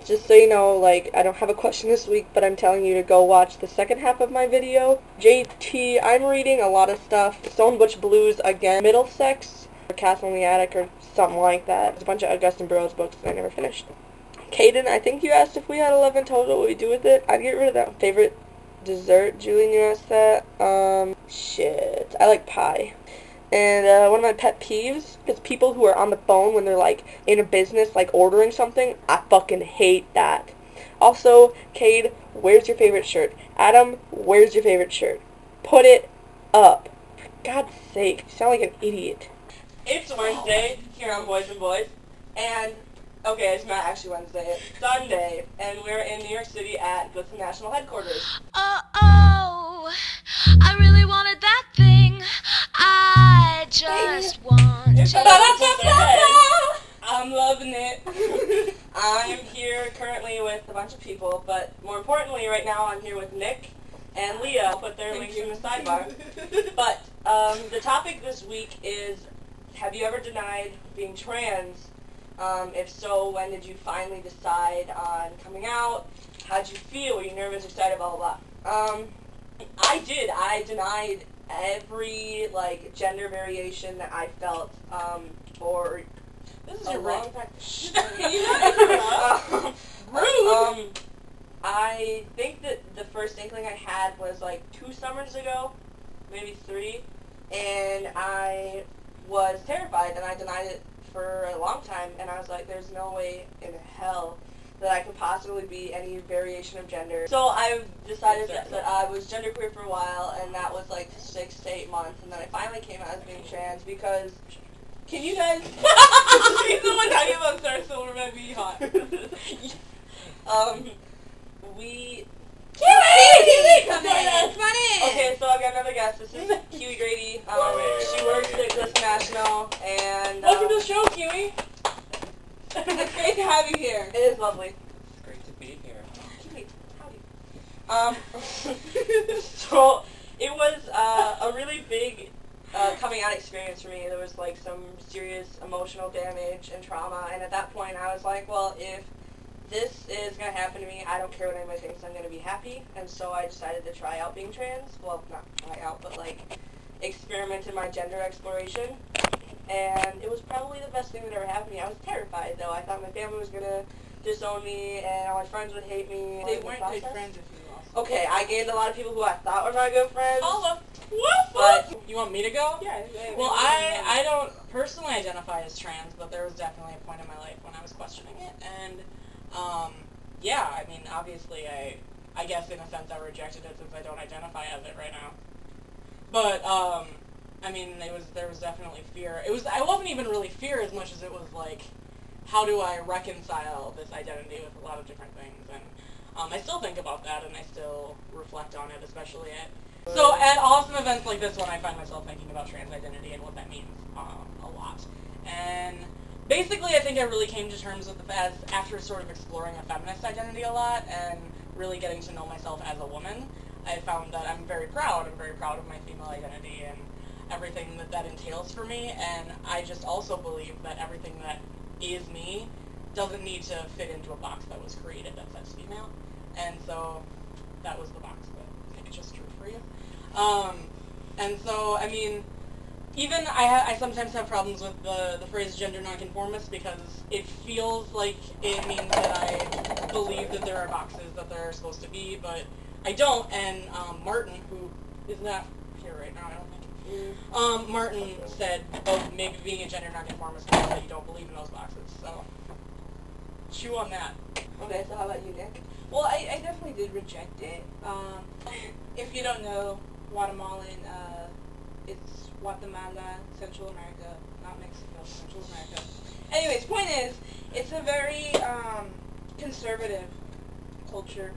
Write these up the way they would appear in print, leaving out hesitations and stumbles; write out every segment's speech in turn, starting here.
Just so you know, like, I don't have a question this week, but I'm telling you to go watch the second half of my video. JT, I'm reading a lot of stuff. Stone Butch Blues again. Middlesex, or Castle in the Attic, or something like that. There's a bunch of Augustine Burroughs books that I never finished. Caden, I think you asked if we had 11 total, what would we do with it? I'd get rid of that. Favorite dessert, Julian, you asked that? Shit. I like pie. And one of my pet peeves is people who are on the phone when they're, like, in a business, like, ordering something. I fucking hate that. Also, Cade, where's your favorite shirt? Adam, where's your favorite shirt? Put it up. For God's sake, you sound like an idiot. It's Wednesday here on Boys and Boys. And, okay, it's not actually Wednesday. It's Sunday. And we're in New York City at Glitz National Headquarters. Oh, I really wanted that thing. I just want to. I'm loving it. I'm here currently with a bunch of people, but more importantly right now I'm here with Nick and Leah. I'll put their links in the sidebar. But the topic this week is, have you ever denied being trans? If so, when did you finally decide on coming out? How'd you feel? Were you nervous, excited, blah, blah, blah? I did. I denied every, like, gender variation that I felt, or... This is your wrong practice. Rude! I think that the first inkling I had was, like, 2 summers ago, maybe 3, and I was terrified, and I denied it for a long time, and I was like, there's no way in hell that I could possibly be any variation of gender. So I decided that I was genderqueer for a while, and that was like 6 to 8 months, and then I finally came out as being trans because, can you guys... She's the one talking about Star Silverman being hot. Kiwi! That's funny! Okay, so I got another guest. This is Kiwi Grady. She works at Glitz National, and... Welcome to the show, Kiwi! It's great to have you here. It is lovely. It's great to be here. Kiwi, howdy. So, it was a really big coming out experience for me. There was, like, some serious emotional damage and trauma, and at that point I was like, well, if this is going to happen to me, I don't care what anybody thinks, I'm going to be happy. And so I decided to try out being trans. Well, not try out, but, like, experiment in my gender exploration. And it was probably the best thing that ever happened to me. I was terrified, though. I thought my family was going to disown me, and all my friends would hate me. They weren't good friends if you lost. Okay, I gained a lot of people who I thought were my good friends. But you want me to go? Yeah. Well, I don't personally identify as trans, but there was definitely a point in my life when I was questioning it, and yeah, I mean, obviously, I guess in a sense I rejected it since I don't identify as it right now. But I mean, there was definitely fear. I wasn't even really fear as much as it was like, how do I reconcile this identity with a lot of different things, and I still think about that, and I still reflect on it, especially at awesome events like this one, I find myself thinking about trans identity and what that means a lot. And basically, I think I really came to terms with the fact, after sort of exploring a feminist identity a lot and really getting to know myself as a woman, I found that I'm very proud. I'm very proud of my female identity and everything that entails for me, and I just also believe that everything that is me doesn't need to fit into a box that was created that says female, and so that was the box that it just drew for you. And so, I mean, even I sometimes have problems with the phrase gender nonconformist because it feels like it means that I believe that there are boxes that there are supposed to be, but I don't. And Martin, who is not here right now, I don't think. Martin said, oh, maybe being a gender nonconformist means that you don't believe in those boxes. So, chew on that. Okay, so how about you, Nick? Well, I definitely did reject it. If you don't know, Guatemalan, it's Guatemala, Central America, not Mexico, Central America. Anyways, point is, it's a very conservative culture,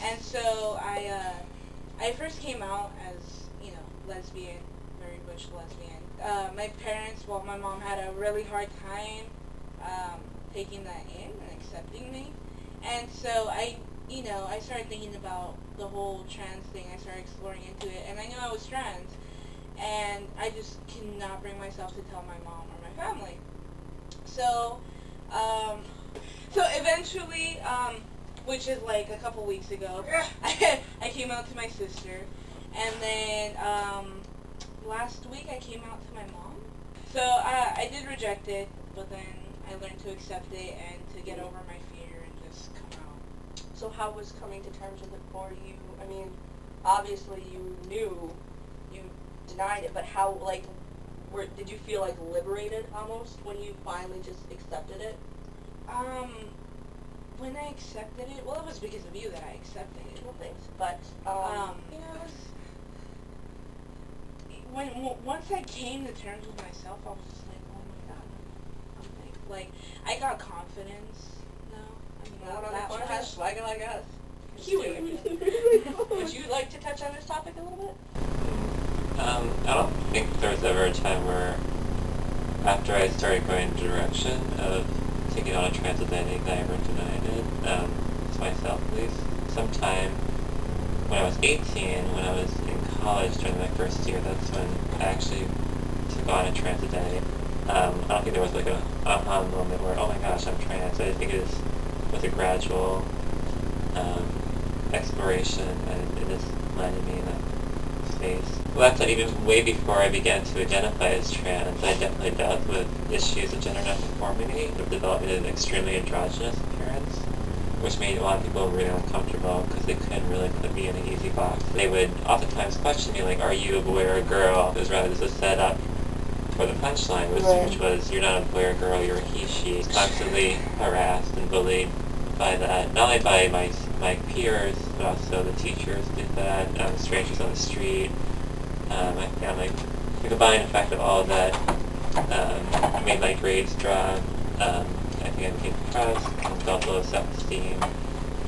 and so I first came out as, you know, lesbian, very butch lesbian. My parents, well, my mom had a really hard time taking that in and accepting me, and so I started thinking about the whole trans thing. I started exploring into it, and I knew I was trans, and I just cannot bring myself to tell my mom or my family. So, So eventually, which is like a couple weeks ago, I came out to my sister, and then last week I came out to my mom. So I did reject it, but then I learned to accept it and to get over my fear and just come out. So how was coming to terms with it for you? I mean, obviously you knew, you denied it, but how, like, did you feel like liberated almost when you finally just accepted it? When I accepted it, well, it was because of you that I accepted it. Well, thanks, but, you know, once I came to terms with myself, I was just like, oh my god, I'm like, I got confidence now. I mean, not podcast, swagging like us. Cute. Would you like to touch on this topic a little bit? I don't think there was ever a time where, after I started going in the direction of taking on a trans identity, that I ever denied it, to myself at least. Sometime when I was 18, when I was in college during my first year, that's when I actually took on a trans identity. I don't think there was like a aha moment where, oh my gosh, I'm trans. I think it was a gradual exploration, and it just landed me in that space. Well, that's even way before I began to identify as trans. I definitely dealt with issues of gender nonconformity, of developing an extremely androgynous appearance, which made a lot of people really uncomfortable because they couldn't really put me in an easy box. They would oftentimes question me, like, are you a boy or a girl? It was rather just a setup for the punchline, which was, you're not a boy or girl, you're a he, she. Constantly harassed and bullied by that, not only by my peers, but also the teachers did that, strangers on the street, my family. The combined effect of all of that made my grades drop. I think I became depressed and felt low self-esteem,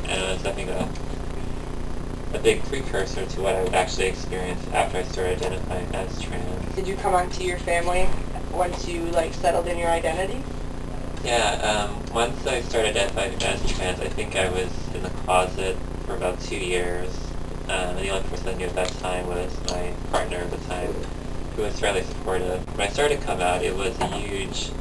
and it was, I think, a big precursor to what I would actually experience after I started identifying as trans. Did you come onto your family once you, like, settled in your identity? Yeah, once I started identifying as trans, I think I was in the closet for about 2 years, and the only person I knew at that time was my partner at the time, who was fairly supportive. When I started to come out, it was a huge,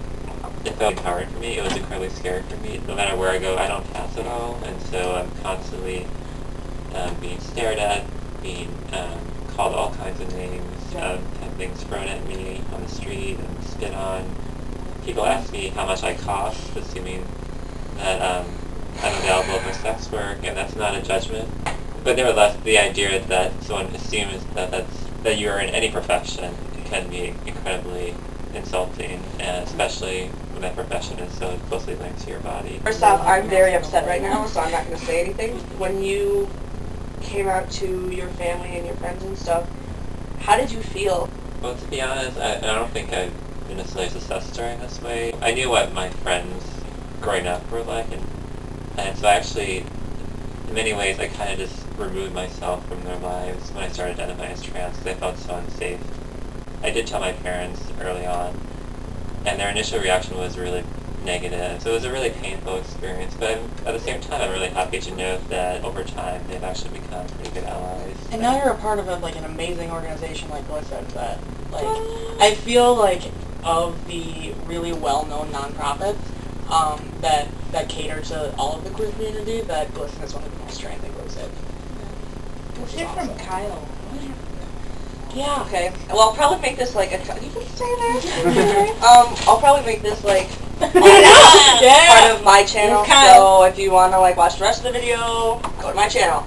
it felt empowering for me. It was incredibly scary for me. No matter where I go, I don't pass at all, and so I'm constantly being stared at, being called all kinds of names, have things thrown at me on the street and spit on. People ask me how much I cost, assuming that I'm available for sex work, and that's not a judgment. But nevertheless, the idea that someone assumes that you're in any profession can be incredibly insulting, and especially when that profession is so closely linked to your body. First off, I'm very upset right now, so I'm not going to say anything. When you came out to your family and your friends and stuff, how did you feel? Well, to be honest, I don't think I've been necessarily success story in this way. I knew what my friends growing up were like, and so actually, in many ways, I kind of just removed myself from their lives when I started identifying as trans because I felt so unsafe. I did tell my parents early on, and their initial reaction was really negative. So it was a really painful experience, but at the same time, I'm really happy to know that over time, they've actually become pretty good allies. And now you're a part of an amazing organization like Glisten that, I feel like of the really well-known nonprofits that cater to all of the queer community, that Glisten is one of the most trained inclusive. Let's hear from Kyle. Yeah. Okay. Well, I'll probably make this like a... You can say that. I'll probably make this like part of my channel. So if you want to watch the rest of the video, go to my channel.